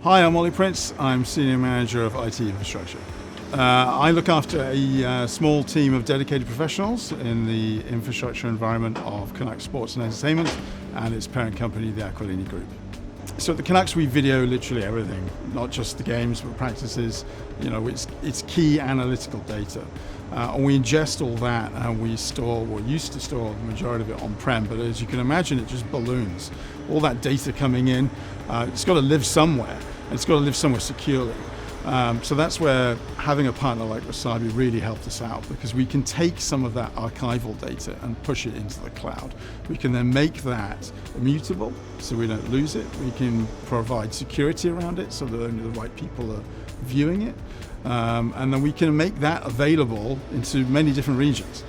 Hi, I'm Ollie Prince. I'm Senior Manager of IT Infrastructure. I look after a small team of dedicated professionals in the infrastructure environment of Canucks Sports and Entertainment and its parent company, the Aquilini Group. So at the Canucks, we video literally everything, not just the games, but practices. It's key analytical data. And we ingest all that and we store, or used to store the majority of it on-prem, but as you can imagine, it just balloons. All that data coming in, it's got to live somewhere, and it's got to live somewhere securely. So that's where having a partner like Wasabi really helped us out, because we can take some of that archival data and push it into the cloud. We can then make that immutable so we don't lose it. We can provide security around it so that only the right people are viewing it. And then we can make that available into many different regions.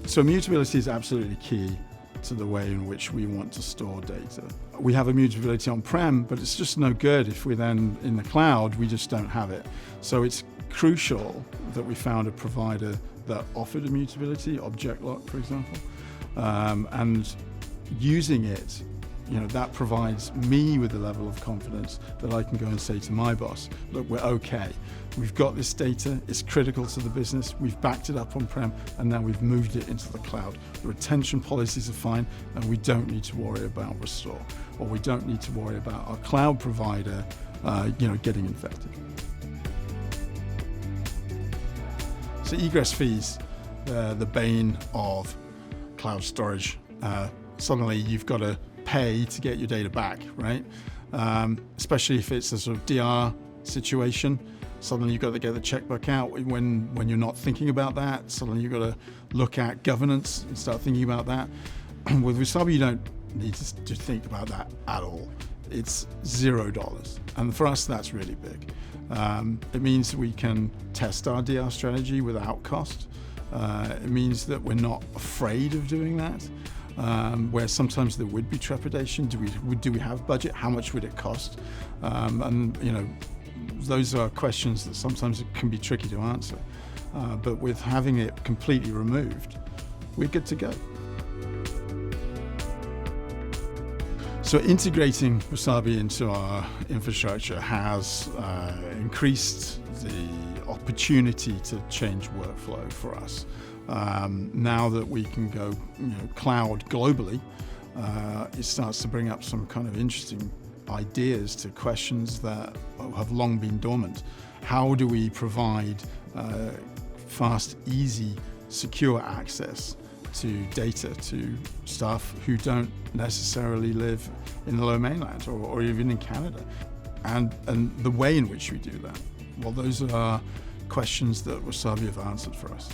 So immutability is absolutely key to the way in which we want to store data. We have immutability on-prem, but it's just no good if we then, in the cloud, we just don't have it. So it's crucial that we found a provider that offered immutability, ObjectLock, for example, and using it, that provides me with a level of confidence that I can go and say to my boss, look, we're okay. We've got this data, it's critical to the business, we've backed it up on-prem, and now we've moved it into the cloud. The retention policies are fine, and we don't need to worry about restore, or we don't need to worry about our cloud provider, getting infected. So egress fees, the bane of cloud storage. Suddenly you've got to pay to get your data back, right? Especially if it's a sort of DR situation. Suddenly you've got to get the checkbook out when you're not thinking about that. Suddenly you've got to look at governance and start thinking about that. With Wasabi, you don't need to think about that at all. It's $0. And for us, that's really big. It means we can test our DR strategy without cost. It means that we're not afraid of doing that. Where sometimes there would be trepidation. Do we have budget? How much would it cost? Those are questions that sometimes it can be tricky to answer. But with having it completely removed, we're good to go. So integrating Wasabi into our infrastructure has increased the opportunity to change workflow for us. Now that we can go cloud globally, it starts to bring up some kind of interesting ideas to questions that have long been dormant. How do we provide fast, easy, secure access to data to staff who don't necessarily live in the Lower Mainland or even in Canada? And the way in which we do that, well, those are questions that Wasabi have answered for us.